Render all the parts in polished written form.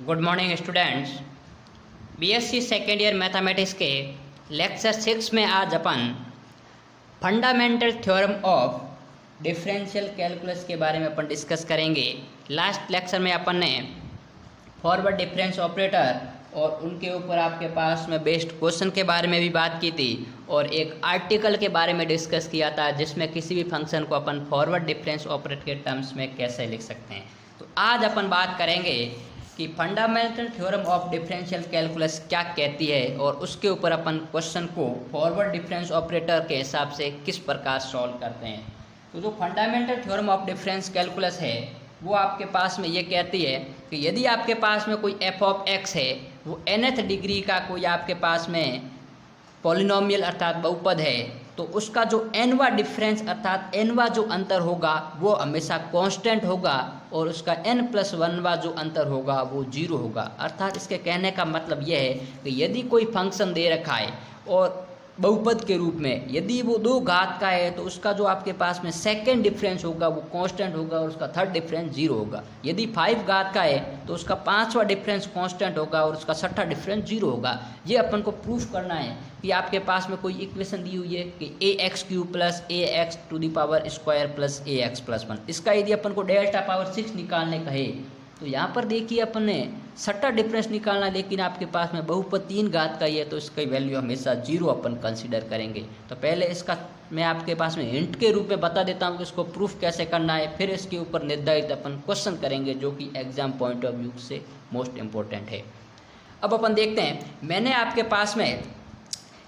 Good morning students. BSc second year mathematics के lecture 6 में आज अपन fundamental theorem of differential calculus के बारे में अपन डिस्कस करेंगे। लास्ट लेक्चर में अपन ने फॉरवर्ड डिफरेंस ऑपरेटर और उनके ऊपर आपके पास में बेस्ड क्वेश्चन के बारे में भी बात की थी और एक आर्टिकल के बारे में डिस्कस किया था जिसमें किसी भी फंक्शन को अपन फॉरवर्ड डिफरेंस ऑपरेटर के टर्म्स में कैसे लिख सकते हैं। तो आज अपन बात करेंगे कि fundamental theorem of differential calculus क्या कहती है और उसके ऊपर अपन क्वेश्चन को फॉरवर्ड डिफरेंस ऑपरेटर के हिसाब से किस प्रकार सॉल्व करते हैं। तो जो fundamental theorem of difference calculus है वो आपके पास में ये कहती है कि यदि आपके पास में कोई एफ ऑफ एक्स है, वो nth डिग्री का कोई आपके पास में पॉलिनोमियल अर्थात बहुपद है, तो उसका जो nवा डिफरेंस अर्थात nवा जो अंतर होगा वो हमेशा कांस्टेंट होगा और उसका n+1वां जो अंतर होगा वो 0 होगा। अर्थात इसके कहने का मतलब यह है कि यदि कोई फंक्शन दे रखा है और बहुपद के रूप में यदि वो 2 घात का है तो उसका जो आपके पास में सेकंड डिफरेंस होगा वो कांस्टेंट होगा और उसका थर्ड डिफरेंस 0 होगा। यदि 5 घात का है तो उसका 5वां डिफरेंस कांस्टेंट होगा और उसका 6ठा डिफरेंस 0 होगा। ये अपन को प्रूफ करना है कि आपके पास में कोई इक्वेशन दी हुई है कि ax³ + ax² + ax+1। इसका यदि अपन को डेल्टा पावर 6 निकालने कहे तो यहाँ पर देखिए अपन ने 6ठा डिफरेंस निकालना, लेकिन आपके पास में बहुपद 3 घात का ही है तो इसकी वैल्यू हमेशा 0 अपन कंसीडर करेंगे। तो पहले इसका मैं आपके पास में हिंट के रूप में बता देता हूँ कि इसको प्रूफ कैसे करना है, फिर इसके ऊपर निर्धारित अपन क्वेश्चन करेंगे जो कि एग्जाम पॉइंट ऑफ व्यू से मोस्ट इम्पोर्टेंट है। अब अपन देखते हैं, मैंने आपके पास में,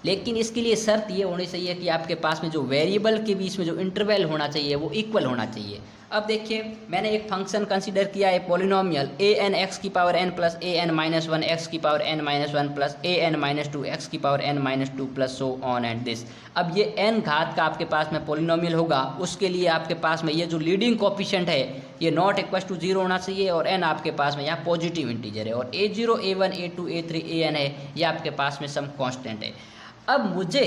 लेकिन इसके लिए शर्त ये होनी चाहिए कि आपके पास में जो वेरिएबल के बीच में जो इंटरवल होना चाहिए वो इक्वल होना चाहिए। अब देखिए मैंने एक फंक्शन कंसीडर किया है polynomial an(x⁻n + an-1 x⁻n-1 + an-2 x⁻n-2 + so on and this। अब ये n घात का आपके पास में पॉलिनोमियल होगा, उसके लिए आपके पास में ये जो लीडिंग कोफिशिएंट है ये नॉट इक्वल टू 0 होना चाहिए और n आपके पास में यहाँ पॉजिटिव इंटीजर है और a0 a1 a2 a3 an है, ये आपके पास में सम कांस्टेंट है। अब मुझे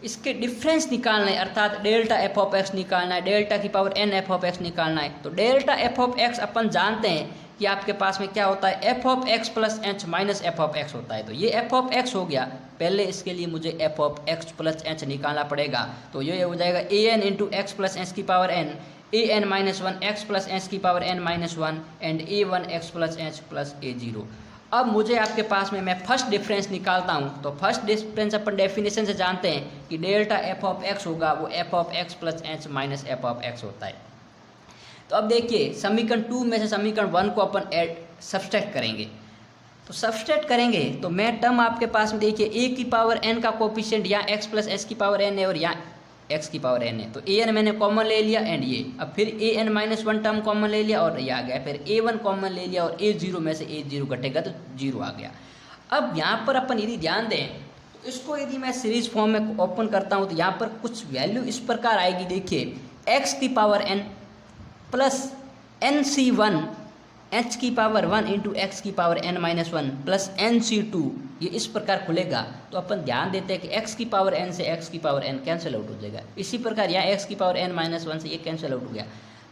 इसके डिफरेंस निकालना है अर्थात डेल्टा एफ ऑफ एक्स निकालना है, डेल्टा की power n F of x निकालना है। तो delta F of x upon जानते हैं कि आपके पास में क्या होता है, F of x + h minus f of x होता है। तो ये एफ ऑफ एक्स हो गया, पहले इसके लिए मुझे एफ ऑफ एक्स + h निकालना पड़ेगा। तो ये हो जाएगा an × x + h की power n an-1 x + h की power n-1 and a1 x + h + a0। अब मुझे आपके पास में मैं फर्स्ट डिफरेंस निकालता हूँ। तो फर्स्ट डिफरेंस अपन डेफिनेशन से जानते हैं कि डेल्टा एफ ऑफ एक्स होगा वो f of x + h minus f of x होता है। तो अब देखिए समीकरण 2 में से समीकरण 1 को अपन सब्सट्रैक्ट करेंगे। तो सब्सट्रैक्ट करेंगे तो मैं टर्म आपके पास में देखिए a की पावर n का कोफिशिएंट यहाँ x + h की पावर n है और यहाँ x की पावर n है। तो an मैंने कॉमन ले लिया एंड ये, अब फिर an-1 टर्म कॉमन ले लिया और ये आ गया, फिर a1 कॉमन ले लिया और a0 में से a0 घटेगा तो 0 आ गया। अब यहाँ पर अपन यदि ध्यान दें तो इसको यदि मैं सीरीज फॉर्म में ओपन करता हूँ तो यहाँ पर कुछ वैल्यू इस प्रकार आएगी। देखिए x की पावर n + nc1 h की पावर 1 × x की पावर n-1 + nc2, ये इस प्रकार खुलेगा। तो अपन ध्यान देते हैं कि x की पावर n से x की पावर n कैंसिल आउट हो जाएगा। इसी प्रकार यहाँ x की पावर n-1 से ये कैंसिल आउट हो गया।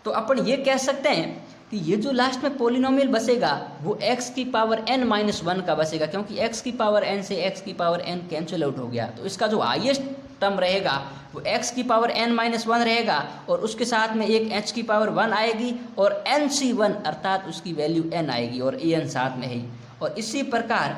तो अपन ये कह सकते हैं कि ये जो लास्ट में पॉलिनोमियल बसेगा वो x की पावर n-1 का बसेगा, क्योंकि x की पावर n से x की पावर n कैंसिल आउट हो गया। तो इसका जो हाईएस्ट टर्म रहेगा वो x की पावर n-1 रहेगा और उसके साथ में एक h की पावर 1 आएगी और nc1 अर्थात उसकी वैल्यू n आएगी और an साथ में है। और इसी प्रकार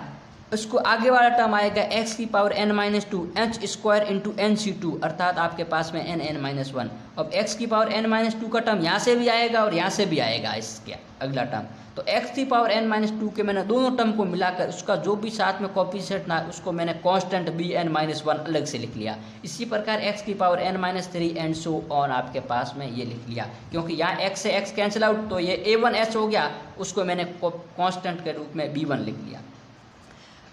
उसको आगे वाला टर्म आएगा x की पावर n-2 h² × nc2 अर्थात आपके पास में n-1। अब x की पावर n-2 का टर्म यहाँ से भी आएगा और यहाँ से भी आएगा इसका अगला टर्म। तो x की पावर n-2 के मैंने दोनों टर्म को मिलाकर उसका जो भी साथ में कोफिशिएंट था उसको मैंने कांस्टेंट bn-1 अलग से लिख लिया। इसी प्रकार x की power n-3 and so on आपके पास में ये लिख लिया, क्योंकि यहाँ x से x कैंसिल आउट तो ये a1h हो गया, उसको मैंने कांस्टेंट के रूप में b1 लिख लिया।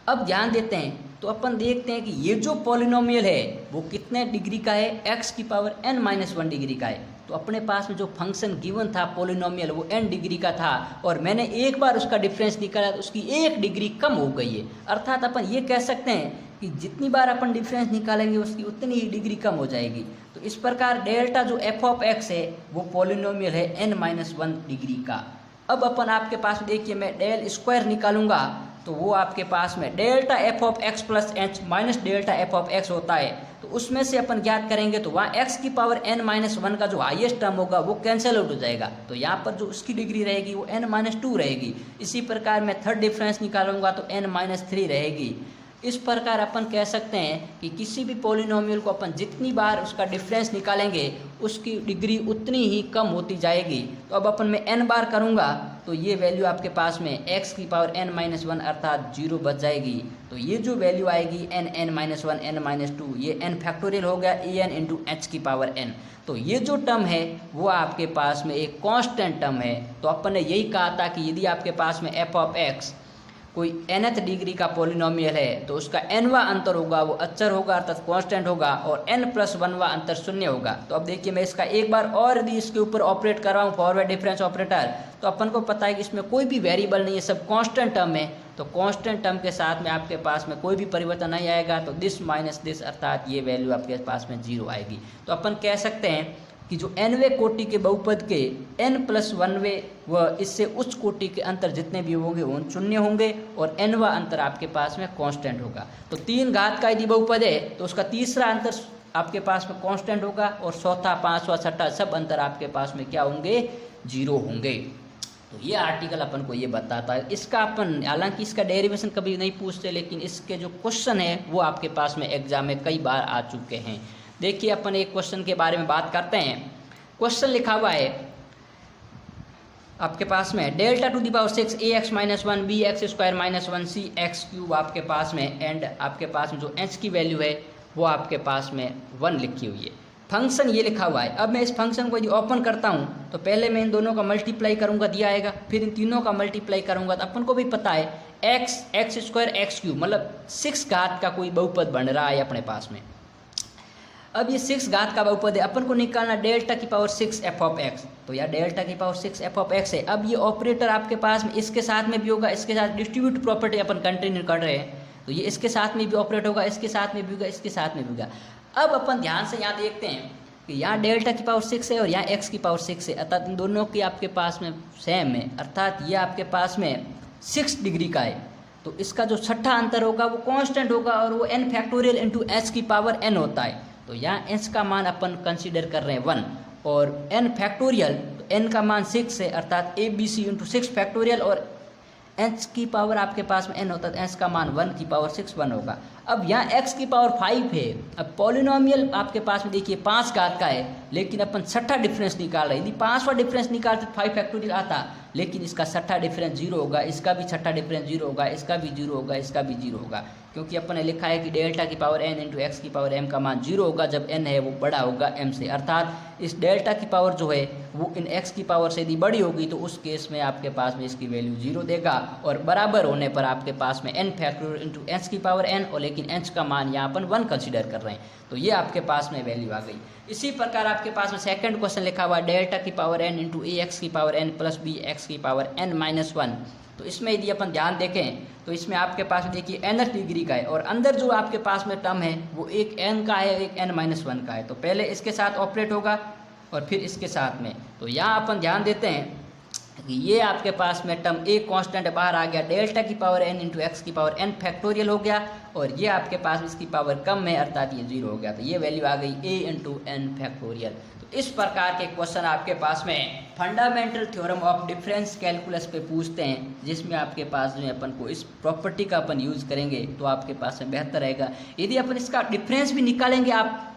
अब ध्यान देते हैं तो अपन देखते हैं कि ये जो पॉलिनोमियल है वो कितने डिग्री का है, x की पावर n-1 डिग्री का है। तो अपने पास में जो फंक्शन गिवन था पॉलिनोमियल वो n डिग्री का था और मैंने एक बार उसका डिफरेंस निकाला तो उसकी 1 डिग्री कम हो गई है। अर्थात अपन ये कह सकते हैं कि जितनी बार अपन डिफरेंस निकालेंगे उसकी उतनी ही डिग्री कम हो जाएगी। तो इस प्रकार डेल्टा जो एफ ऑफ एक्स है वो पॉलिनोमियल है n-1 डिग्री का। अब अपन आपके पास देखिए मैं डेल स्क्वायर निकालूंगा तो वो आपके पास में delta F of x plus H minus delta F of x होता है। तो उसमें से अपन ज्ञात करेंगे तो वहाँ एक्स की पावर n माइनस वन का जो हाईएस्ट टर्म होगा वो कैंसिल आउट हो जाएगा, तो यहाँ पर जो उसकी डिग्री रहेगी वो n माइनस टू रहेगी। इसी प्रकार मैं थर्ड डिफरेंस निकालूंगा तो n माइनस थ्री रहेगी। इस प्रकार अपन कह सकते हैं कि किसी भी पॉलिनोमियल को अपन जितनी बार उसका डिफरेंस निकालेंगे उसकी डिग्री उतनी ही कम होती जाएगी। तो अब अपन मैं n बार करूँगा तो ये वैल्यू आपके पास में x की पावर n माइनस वन अर्थात 0 बच जाएगी। तो ये जो वैल्यू आएगी n minus one n minus two, ये n फैक्टोरियल हो गया ए एन इंटू एच की पावर n। तो ये जो टर्म है वो आपके पास में एक कांस्टेंट टर्म है। तो अपन ने यही कहा था कि यदि आपके पास में f ऑफ x कोई nth डिग्री का पॉलिनोमियल है तो उसका nवां अंतर होगा वो अचर होगा अर्थात कांस्टेंट होगा और n प्लस वनवां अंतर शून्य होगा। तो अब देखिए मैं इसका एक बार और यदि इसके ऊपर ऑपरेट कर रहा हूँ फॉरवर्ड डिफरेंस ऑपरेटर, तो अपन को पता है कि इसमें कोई भी वेरिएबल नहीं है, सब कांस्टेंट टर्म है। तो कांस्टेंट टर्म के साथ में आपके पास में कोई भी परिवर्तन नहीं आएगा, तो दिस माइनस दिस अर्थात ये वैल्यू आपके पास में 0 आएगी। तो अपन कह सकते हैं कि जो nवें कोटि के बहुपद के n प्लस वनवें व इससे उच्च कोटि के अंतर जितने भी होंगे वो शून्य होंगे और nवां अंतर आपके पास में कांस्टेंट होगा। तो 3 घात का यदि बहुपद है तो उसका तीसरा अंतर आपके पास में कांस्टेंट होगा और चौथा पांचवा छठा सब अंतर आपके पास में क्या होंगे, 0 होंगे। तो ये आर्टिकल अपन को ये बताता है। इसका अपन हालांकि इसका डेरिवेशन कभी नहीं पूछते, लेकिन इसके जो क्वेश्चन है वो आपके पास में एग्जाम में कई बार आ चुके हैं। देखिए अपन एक क्वेश्चन के बारे में बात करते हैं। क्वेश्चन लिखा हुआ है आपके पास में delta to the power 6 a x minus one b x square minus one c x cube आपके पास में एंड आपके पास में जो एच की वैल्यू है वो आपके पास में 1 लिखी हुई है। फंक्शन ये लिखा हुआ है। अब मैं इस फंक्शन को यदि ओपन करता हूँ तो पहले मैं इन दोनों का मल्टीप्लाई करूँगा, दिया आएगा, फिर इन तीनों का मल्टीप्लाई करूँगा तो अपन को भी पता है x x square x cube मतलब 6 घात का कोई बहुपद बन रहा है अपने पास में। अब ये 6 घात का बहुपद है, अपन को निकालना डेल्टा की पावर 6 एफ ऑफ एक्स। तो यार डेल्टा की पावर 6 एफ ऑफ एक्स है। अब ये ऑपरेटर आपके पास में इसके साथ में भी होगा, इसके साथ डिस्ट्रीब्यूट प्रॉपर्टी अपन कंटिन्यू कर रहे हैं तो ये इसके साथ में भी ऑपरेट होगा, इसके साथ में भी होगा, इसके साथ में भी होगा। अब अपन ध्यान से यहाँ देखते हैं कि यहाँ डेल्टा की पावर 6 है और यहाँ एक्स की पावर 6 है, अर्थात इन दोनों की आपके पास में सेम है, अर्थात ये आपके पास में 6 डिग्री का है। तो इसका जो छठा अंतर होगा वो कांस्टेंट होगा और वो n फैक्टोरियल इंटू एच की पावर n होता है। तो यहाँ h का मान अपन कंसीडर कर रहे हैं 1 और n फैक्टोरियल तो n का मान 6 है अर्थात a b c into 6 factorial और h की पावर आपके पास में n होता है, h का मान 1 की पावर 6 1 होगा। अब यहाँ x की पावर 5 है। अब पॉलिनोमियल आपके पास में देखिए 5 घात का है, लेकिन अपन छठा डिफरेंस निकाल रहे हैं। यदि 5वां डिफरेंस निकालते तो 5 फैक्टोरियल आता, लेकिन इसका छठा डिफरेंस 0 होगा, इसका भी छठा डिफरेंस 0 होगा, इसका भी 0 होगा, इसका भी 0 होगा, क्योंकि अपन ने लिखा है कि डेल्टा की पावर n इंटू एक्स की पावर m का मान 0 होगा जब n है वो बड़ा होगा m से, अर्थात इस डेल्टा की पावर जो है वो इन x की पावर से यदि बड़ी होगी तो उस केस में आपके पास में इसकी वैल्यू 0 देगा और बराबर होने पर आपके पास में n फैक्टोरियल इंटू h की पावर n और लेकिन h का मान यहाँ अपन 1 कंसीडर कर रहे हैं। तो ये आपके पास में वैल्यू आ गई। इसी प्रकार आपके पास में सेकंड क्वेश्चन लिखा हुआ डेल्टा की power n into a x की power n plus b x की पावर n माइनस 1। तो इसमें यदि अपन ध्यान देखें तो इसमें आपके पास देखिए nth डिग्री का है और अंदर जो आपके पास में टर्म है वो एक n का है एक n माइनस 1 का है। तो पहले इसके साथ ऑपरेट होगा और फिर इसके साथ में। तो यहाँ अपन ध्यान देते हैं कि ये आपके पास में टर्म एक कांस्टेंट बाहर आ गया, डेल्टा की पावर n इंटू एक्स की पावर n फैक्टोरियल हो गया और ये आपके पास इसकी पावर कम है अर्थात ये 0 हो गया। तो ये वैल्यू आ गई a इंटू एन फैक्टोरियल। तो इस प्रकार के क्वेश्चन आपके पास में fundamental theorem of difference calculus पे पूछते हैं, जिसमें आपके पास जो है अपन को इस प्रॉपर्टी का अपन यूज करेंगे तो आपके पास में बेहतर रहेगा। यदि अपन इसका डिफरेंस भी निकालेंगे, आप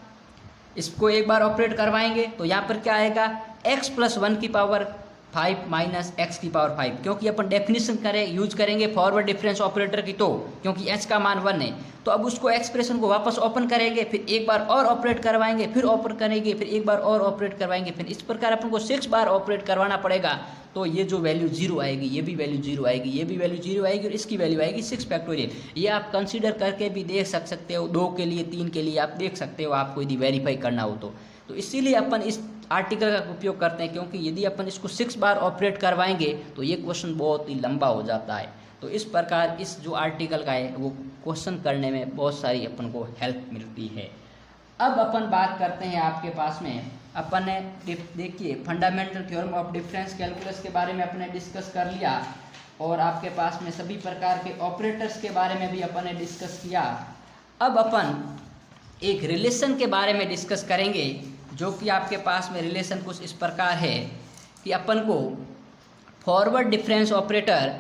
इसको एक बार ऑपरेट करवाएंगे तो यहाँ पर क्या आएगा x प्लस 1 की पावर 5 माइनस एक्स की पावर 5, क्योंकि अपन डेफिनेशन यूज करेंगे फॉरवर्ड डिफरेंस ऑपरेटर की, तो क्योंकि h का मान 1 है तो अब उसको एक्सप्रेशन को वापस ओपन करेंगे, फिर एक बार और ऑपरेट करवाएंगे, फिर ओपन करेंगे, फिर एक बार और ऑपरेट करवाएंगे, फिर इस प्रकार अपन को 6 बार ऑपरेट करवाना पड़ेगा। तो ये जो वैल्यू 0 आएगी, ये भी वैल्यू 0 आएगी, ये भी वैल्यू 0 आएगी और इसकी वैल्यू आएगी 6 फैक्टोरियल। ये आप कंसीडर करके भी देख सकते हो, 2 के लिए 3 के लिए आप देख सकते हो, आपको यदि वेरीफाई करना हो तो इसीलिए अपन इस आर्टिकल का उपयोग करते हैं, क्योंकि यदि अपन इसको 6 बार ऑपरेट करवाएंगे तो ये क्वेश्चन बहुत ही लंबा हो जाता है। तो इस प्रकार इस जो आर्टिकल का है वो क्वेश्चन करने में बहुत सारी अपन को हेल्प मिलती है। अब अपन बात करते हैं आपके पास में अपन ने देखिए fundamental theorem of difference calculus के बारे में अपने डिस्कस कर लिया, और आपके पास में सभी प्रकार के ऑपरेटर्स के बारे में भी अपन ने डिस्कस किया। अब अपन एक रिलेशन के बारे में डिस्कस करेंगे, जो कि आपके पास में रिलेशन कुछ इस प्रकार है कि अपन को forward difference operator,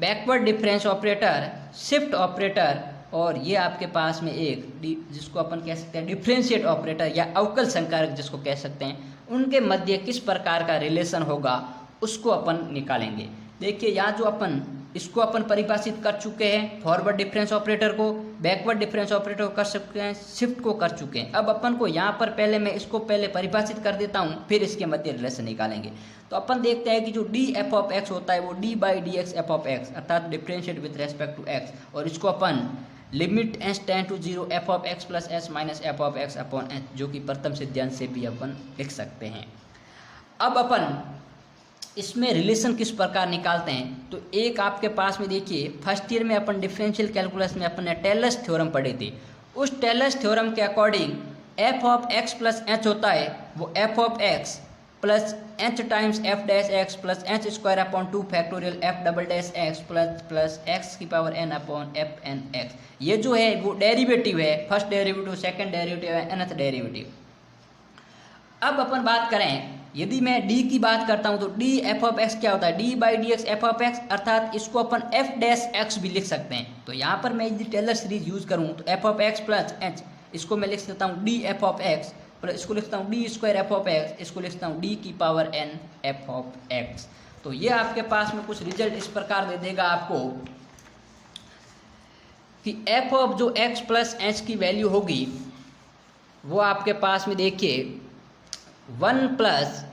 backward difference operator, shift operator, और ये आपके पास में एक जिसको अपन कह सकते हैं डिफरेंशिएट ऑपरेटर या अवकल संकारक जिसको कह सकते हैं, उनके मध्य किस प्रकार का रिलेशन होगा उसको अपन निकालेंगे। देखिए यहाँ जो अपन इसको अपन परिभाषित कर चुके हैं, फॉरवर्ड डिफरेंस ऑपरेटर को, बैकवर्ड डिफरेंस ऑपरेटर को कर सकते हैं, शिफ्ट को कर चुके हैं। अब अपन को यहाँ पर पहले मैं इसको पहले परिभाषित कर देता हूँ, फिर इसके मध्य रिलेशन निकालेंगे। तो अपन देखते हैं कि जो डी एफ ऑफ एक्स होता है वो d by d x f of x अर्थात differentiate with respect to x, और इसको अपन limit s tend to zero f of x plus s minus f of x upon h, जो कि प्रथम सिद्धांत से भी अपन लिख सकते हैं। अब अपन इसमें रिलेशन किस प्रकार निकालते हैं, तो एक आपके पास में देखिए फर्स्ट ईयर में अपन डिफरेंशियल कैलकुलस में अपन ने टेलर्स थ्योरम पढ़े थे। उस टेलर्स थ्योरम के according f of x plus h होता है वो f of x plus h times f dash x plus h square upon 2 factorial f double dash x plus x की power n upon f n x. ये जो है वो derivative है, first derivative, second derivative है, nth derivative. अब अपन बात करें, यदि मैं d की बात करता हूं तो d एफ ऑफ एक्स क्या होता है, d by d x f of x, अर्थात इसको अपन एफ डैश एक्स भी लिख सकते हैं। तो यहाँ पर मैं यदि टेलर सीरीज यूज करूँ तो F of x plus H, इसको मैं लिख सकता हूँ d एफ ऑफ एक्स, इसको लिखता हूँ d square f of x, इसको लिखता हूँ डी की power n f of x. तो ये आपके पास में कुछ रिजल्ट इस प्रकार दे देगा आपको कि एफ ऑफ जो एक्स प्लस एच की वैल्यू होगी वो आपके पास में देखिए 1 plus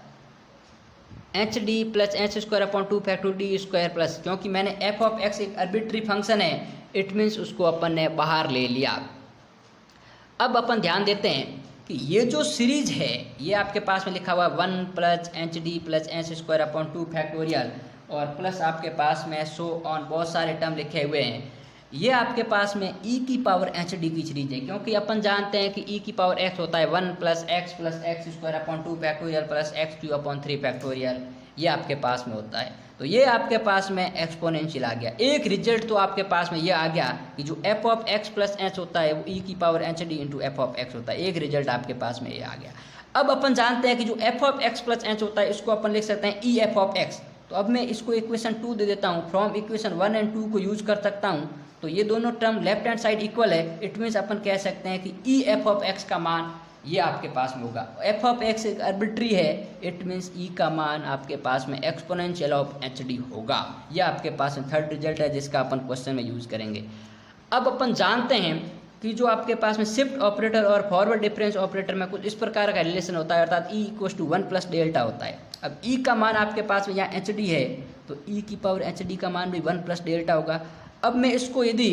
H d plus h square upon 2 factorial D square plus, क्योंकि मैंने एफ ऑफ एक्स एक आर्बिट्री फंक्शन है, इट मीन्स उसको अपन ने बाहर ले लिया। अब अपन ध्यान देते हैं कि ये जो सीरीज है ये आपके पास में लिखा हुआ 1 plus H d plus h square upon 2 factorial और प्लस आपके पास में सो ऑन बहुत सारे टर्म लिखे हुए हैं। ये आपके पास में e की पावर एच डी की सीरीज है, क्योंकि अपन जानते हैं कि e की पावर x होता है 1 plus x square upon 2 factorial plus x cube upon 3 factorial, ये आपके पास में होता है। तो ये आपके पास में एक्सपोनेंशियल आ गया। एक रिजल्ट तो आपके पास में ये आ गया कि जो F of x plus h होता है वो e की power H D into F of x होता है, एक रिजल्ट आपके पास में ये आ गया। अब अपन जानते हैं कि जो F of x plus h होता है इसको अपन लिख सकते हैं ई एफ ऑफ एक्स। तो अब मैं इसको इक्वेशन 2 दे देता हूँ, फ्रॉम इक्वेशन 1 एंड 2 को यूज कर सकता हूँ। तो ये दोनों term left hand side equal है, इट मीन्स अपन कह सकते हैं कि ई एफ ऑफ एक्स का मान ये आपके पास में होगा। एफ ऑफ एक्स एक आर्बिट्री है, इट मीन्स ई का मान आपके पास में एक्सपोनेंशियल ऑफ एच डी होगा। ये आपके पास में थर्ड रिजल्ट है जिसका अपन क्वेश्चन में यूज करेंगे। अब अपन जानते हैं कि जो आपके पास में शिफ्ट ऑपरेटर और फॉरवर्ड डिफरेंस ऑपरेटर में कुछ इस प्रकार का रिलेशन होता है, अर्थात e equals to 1 plus delta होता है। अब ई का मान आपके पास में यहाँ एच डी है, तो ई की पावर एच डी का मान भी 1 प्लस डेल्टा होगा। अब मैं इसको यदि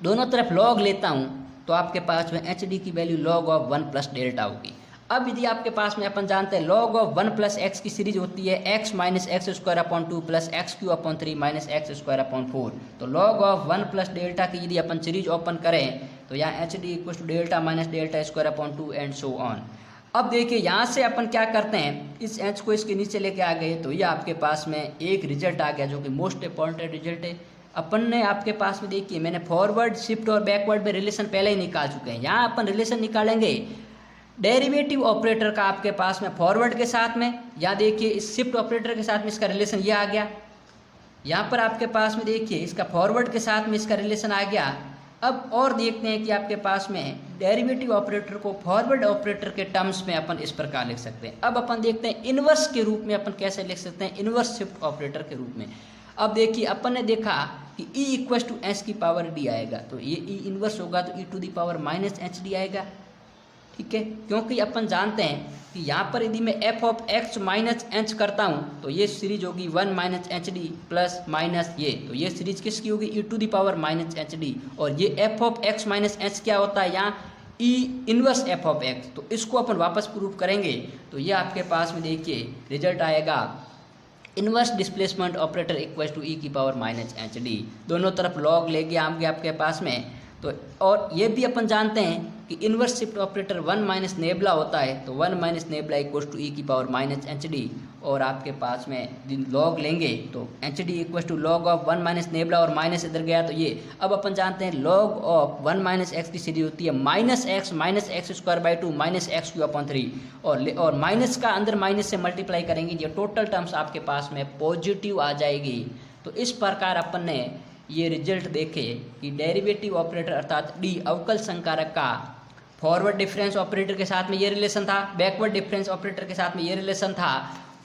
दोनों तरफ लॉग लेता हूँ तो आपके पास में एच डी की value log of 1 plus delta होगी। अब यदि आपके पास में अपन जानते हैं लॉग ऑफ 1 प्लस एक्स की सीरीज होती है x minus x square upon 2 plus x cube upon 3 minus x square upon 4। तो लॉग ऑफ 1 प्लस डेल्टा की यदि अपन सीरीज ओपन करें तो यहाँ h d equal to delta minus delta square upon 2 and so on. अब देखिए यहाँ से अपन क्या करते हैं, इस एच को इसके नीचे लेके आ गए तो ये आपके पास में एक रिजल्ट आ गया जो कि मोस्ट इंपॉर्टेंट रिजल्ट है। अपन ने आपके पास में देखिए मैंने फॉरवर्ड शिफ्ट और बैकवर्ड में रिलेशन पहले ही निकाल चुके हैं। यहाँ अपन रिलेशन निकालेंगे डेरिवेटिव ऑपरेटर का आपके पास में फॉरवर्ड के साथ में, या देखिए इस शिफ्ट ऑपरेटर के साथ में इसका रिलेशन ये आ गया। यहाँ पर आपके पास में देखिए इसका फॉरवर्ड के साथ में इसका रिलेशन आ गया। अब और देखते हैं कि आपके पास में डेरिवेटिव ऑपरेटर को फॉरवर्ड ऑपरेटर के टर्म्स में अपन इस प्रकार लिख सकते हैं। अब अपन देखते हैं इनवर्स के रूप में अपन कैसे लिख सकते हैं, इनवर्स शिफ्ट ऑपरेटर के रूप में। अब देखिए अपन ने देखा कि e इक्वल टू एच की पावर डी आएगा, तो ये e इनवर्स होगा तो e to the power minus h d आएगा। ठीक है, क्योंकि अपन जानते हैं कि यहाँ पर यदि मैं f of x minus h करता हूँ तो ये सीरीज होगी 1 minus h d plus minus ये, तो ये सीरीज किसकी होगी e to the power minus h d. और ये f of x minus h क्या होता है यहाँ e inverse f of x, तो इसको अपन वापस प्रूव करेंगे। तो ये आपके पास में देखिए रिजल्ट आएगा inverse displacement operator equal to e की पावर माइनस एच डी। दोनों तरफ लॉग लेके आएंगे आपके पास में, तो और ये भी अपन जानते हैं कि inverse shift operator 1 minus nebula होता है, तो 1 minus nebula equals to e की पावर माइनस एच डी, और आपके पास में लॉग लेंगे तो h d equal to log of 1 minus nabla, और माइनस इधर गया तो ये। अब अपन जानते हैं लॉग ऑफ 1 माइनस एक्स की सीरीज होती है minus x square by 2 minus x cube upon 3, और माइनस का अंदर माइनस से मल्टीप्लाई करेंगे, ये टोटल टर्म्स आपके पास में पॉजिटिव आ जाएगी। तो इस प्रकार अपन ने ये रिजल्ट देखे कि डेरिवेटिव ऑपरेटर अर्थात डी अवकल संकारक का फॉरवर्ड डिफरेंस ऑपरेटर के साथ में ये रिलेशन था, बैकवर्ड डिफरेंस ऑपरेटर के साथ में ये रिलेशन था,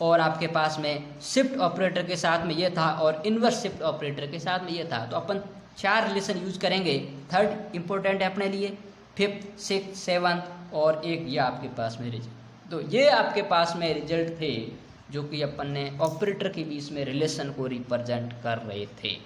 और आपके पास में शिफ्ट ऑपरेटर के साथ में ये था, और इन्वर्स शिफ्ट ऑपरेटर के साथ में ये था। तो अपन 4 रिलेशन यूज करेंगे, थर्ड इंपॉर्टेंट है अपने लिए, फिफ्थ, सिक्स, सेवन्थ और एक ये आपके पास में रिजल्ट। तो ये आपके पास में रिजल्ट थे जो कि अपन ने ऑपरेटर के बीच में रिलेशन को रिप्रेजेंट कर रहे थे।